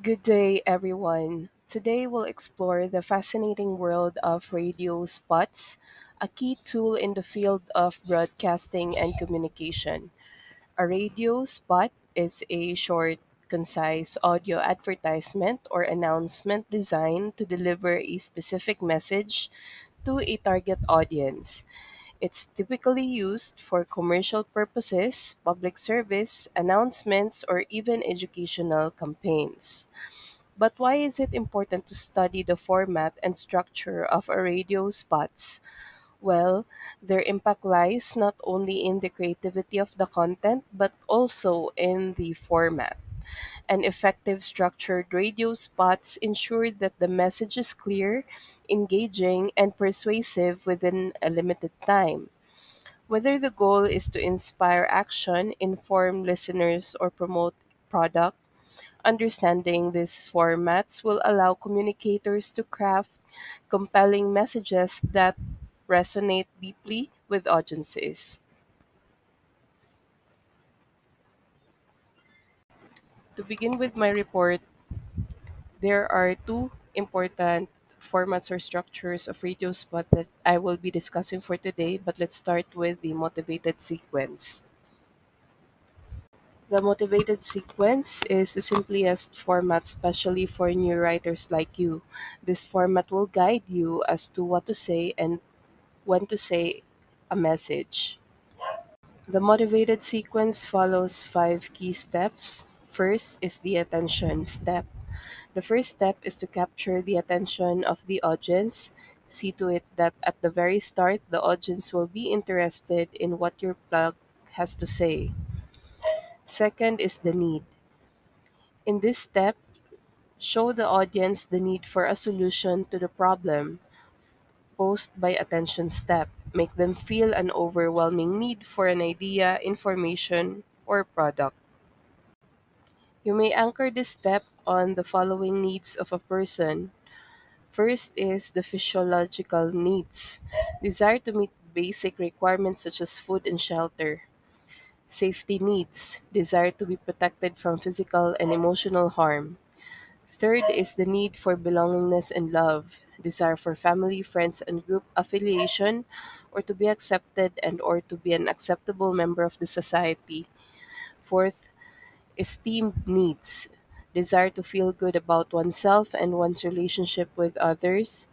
Good day, everyone. Today we'll explore the fascinating world of radio spots, a key tool in the field of broadcasting and communication. A radio spot is a short, concise audio advertisement or announcement designed to deliver a specific message to a target audience. It's typically used for commercial purposes, public service, announcements, or even educational campaigns. But why is it important to study the format and structure of a radio spots? Well, their impact lies not only in the creativity of the content but also in the format. An effective structured radio spots ensure that the message is clear, engaging, and persuasive within a limited time. Whether the goal is to inspire action, inform listeners, or promote product, understanding these formats will allow communicators to craft compelling messages that resonate deeply with audiences. To begin with my report, there are two important formats or structures of radio spot that I will be discussing for today, but let's start with the motivated sequence. The motivated sequence is the simplest format, especially for new writers like you. This format will guide you as to what to say and when to say a message. The motivated sequence follows five key steps. First is the attention step. The first step is to capture the attention of the audience. See to it that at the very start, the audience will be interested in what your plug has to say. Second is the need. In this step, show the audience the need for a solution to the problem posed by attention step. Make them feel an overwhelming need for an idea, information, or product. You may anchor this step on the following needs of a person. First is the physiological needs. Desire to meet basic requirements such as food and shelter. Safety needs. Desire to be protected from physical and emotional harm. Third is the need for belongingness and love, desire for family, friends, and group affiliation, or to be accepted and or to be an acceptable member of the society. Fourth, esteem needs, desire to feel good about oneself and one's relationship with others.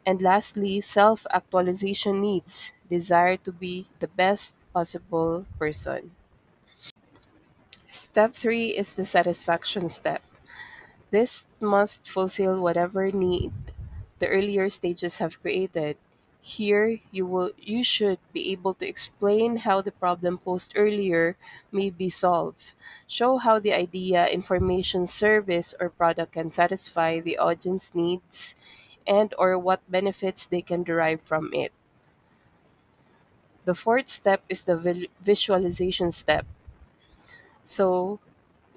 And lastly, self-actualization needs, desire to be the best possible person. Step 3 is the satisfaction step. This must fulfill whatever need the earlier stages have created. Here, you should be able to explain how the problem posed earlier may be solved. Show how the idea, information, service, or product can satisfy the audience needs and or what benefits they can derive from it. The fourth step is the visualization step. So,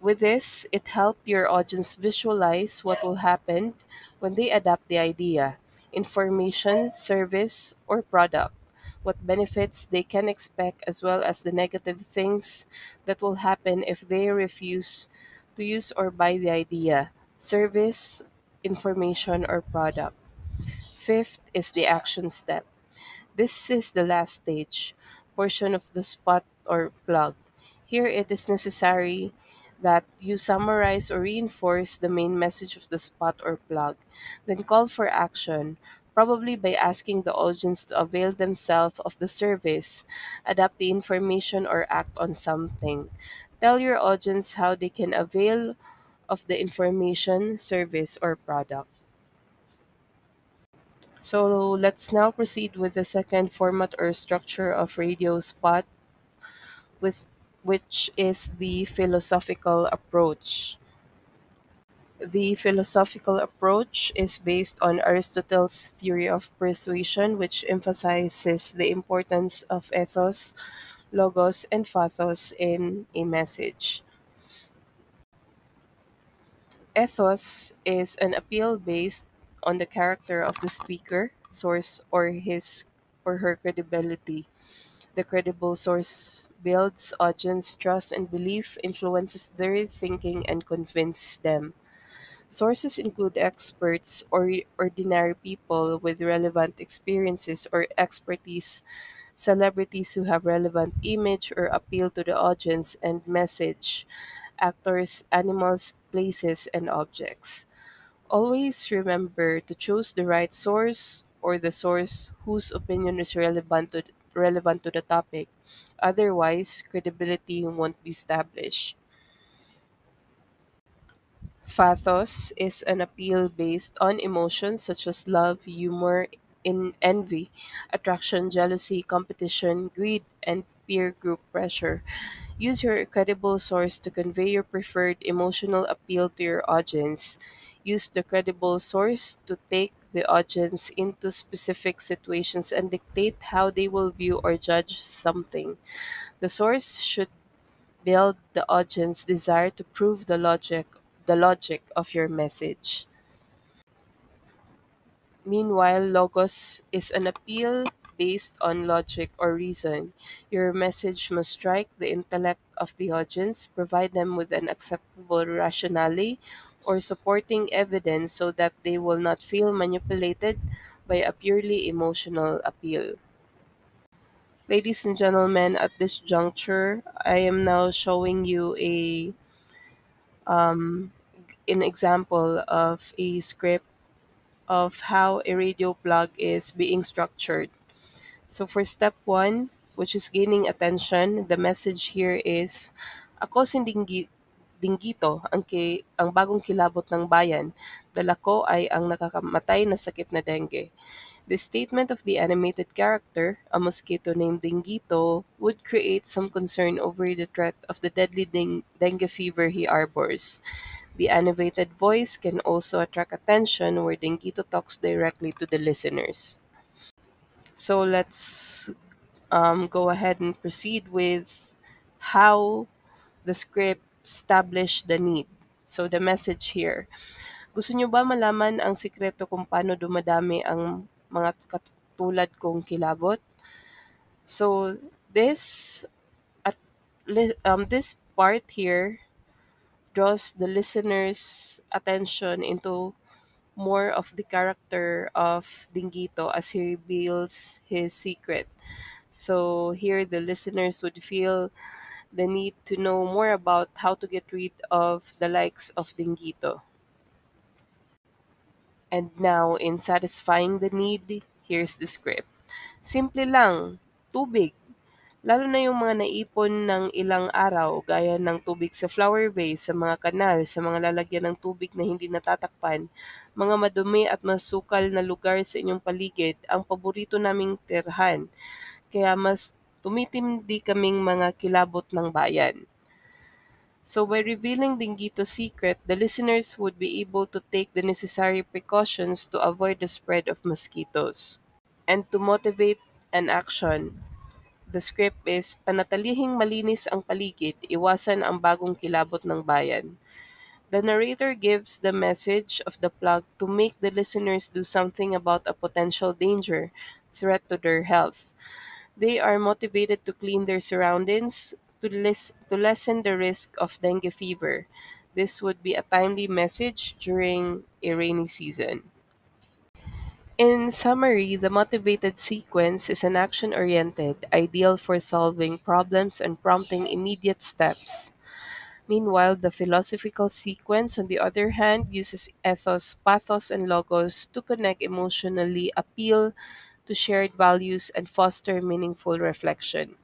with this, it helps your audience visualize what will happen when they adopt the idea, information, service, or product, what benefits they can expect, as well as the negative things that will happen if they refuse to use or buy the idea, service, information, or product. Fifth is the action step. This is the last stage, portion of the spot or plug. Here it is necessary that you summarize or reinforce the main message of the spot or plug. Then call for action, probably by asking the audience to avail themselves of the service, adapt the information, or act on something. Tell your audience how they can avail of the information, service, or product. So let's now proceed with the second format or structure of radio spot, with which is the philosophical approach. The philosophical approach is based on Aristotle's theory of persuasion, which emphasizes the importance of ethos, logos, and pathos in a message. Ethos is an appeal based on the character of the speaker, source, or his or her credibility. The credible source builds audience trust and belief, influences their thinking, and convinces them. Sources include experts or ordinary people with relevant experiences or expertise, celebrities who have relevant image or appeal to the audience and message, actors, animals, places, and objects. Always remember to choose the right source or the source whose opinion is relevant to the topic. Otherwise, credibility won't be established. Pathos is an appeal based on emotions such as love, humor, envy, attraction, jealousy, competition, greed, and peer group pressure. Use your credible source to convey your preferred emotional appeal to your audience. Use the credible source to take the audience into specific situations and dictate how they will view or judge something. The source should build the audience desire to prove the logic of your message. Meanwhile, logos is an appeal based on logic or reason. Your message must strike the intellect of the audience, provide them with an acceptable rationale or supporting evidence so that they will not feel manipulated by a purely emotional appeal. Ladies and gentlemen, at this juncture, I am now showing you an example of a script of how a radio blog is being structured. So for step one, which is gaining attention, the message here is, ako si Dinggito, ang bagong kilabot ng bayan. Dala ko ay ang nakakamatay na sakit na dengue. The statement of the animated character, a mosquito named Dinggito, would create some concern over the threat of the deadly dengue fever he harbors. The animated voice can also attract attention where Dinggito talks directly to the listeners. So let's go ahead and proceed with how the script established the need. So the message here. Gusto nyo ba malaman ang sikreto kung paano dumadami ang mga katulad kong kilabot? So this at this part here draws the listener's attention into more of the character of Dinggito as he reveals his secret. So here the listeners would feel the need to know more about how to get rid of the likes of Dinggito. And now, in satisfying the need, here's the script. Simple lang, tubig. Lalo na yung mga naipon ng ilang araw gaya ng tubig sa flower vase, sa mga kanal, sa mga lalagyan ng tubig na hindi natatakpan, mga madumi at masukal na lugar sa inyong paligid, ang paborito naming tirhan. Kaya mas tumitindi kaming mga kilabot ng bayan. So by revealing Dinggito's secret, the listeners would be able to take the necessary precautions to avoid the spread of mosquitoes. And to motivate an action, the script is panatilihing malinis ang paligid, iwasan ang bagong kilabot ng bayan. The narrator gives the message of the plug to make the listeners do something about a potential danger, threat to their health. They are motivated to clean their surroundings to lessen the risk of dengue fever. This would be a timely message during a rainy season. In summary, the motivated sequence is an action oriented, ideal for solving problems and prompting immediate steps. Meanwhile, the philosophical sequence, on the other hand, uses ethos, pathos, and logos to connect emotionally, appeal to shared values, and foster meaningful reflection.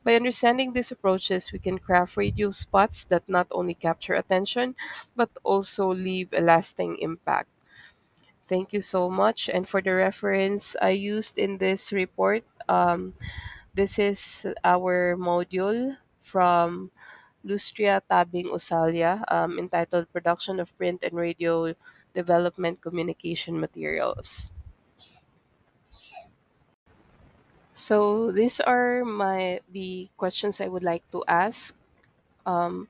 By understanding these approaches, we can craft radio spots that not only capture attention but also leave a lasting impact. Thank you so much. And for the reference I used in this report, this is our module from Lustria Tabing Usalia entitled Production of Print and Radio Development Communication Materials. So these are the questions I would like to ask. Um,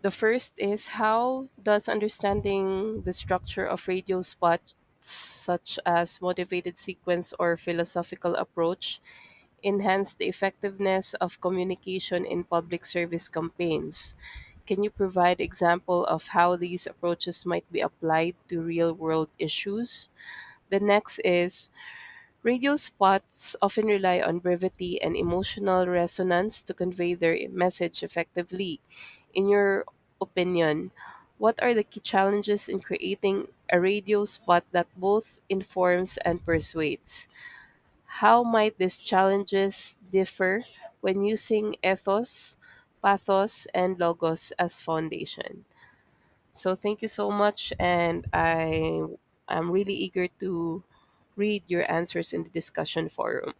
the first is, how does understanding the structure of radio spots, such as motivated sequence or philosophical approach, enhance the effectiveness of communication in public service campaigns? Can you provide example of how these approaches might be applied to real world issues? The next is radio spots often rely on brevity and emotional resonance to convey their message effectively. In your opinion, what are the key challenges in creating a radio spot that both informs and persuades? How might these challenges differ when using ethos, pathos, and logos as foundation? So thank you so much, and I'm really eager to read your answers in the discussion forum.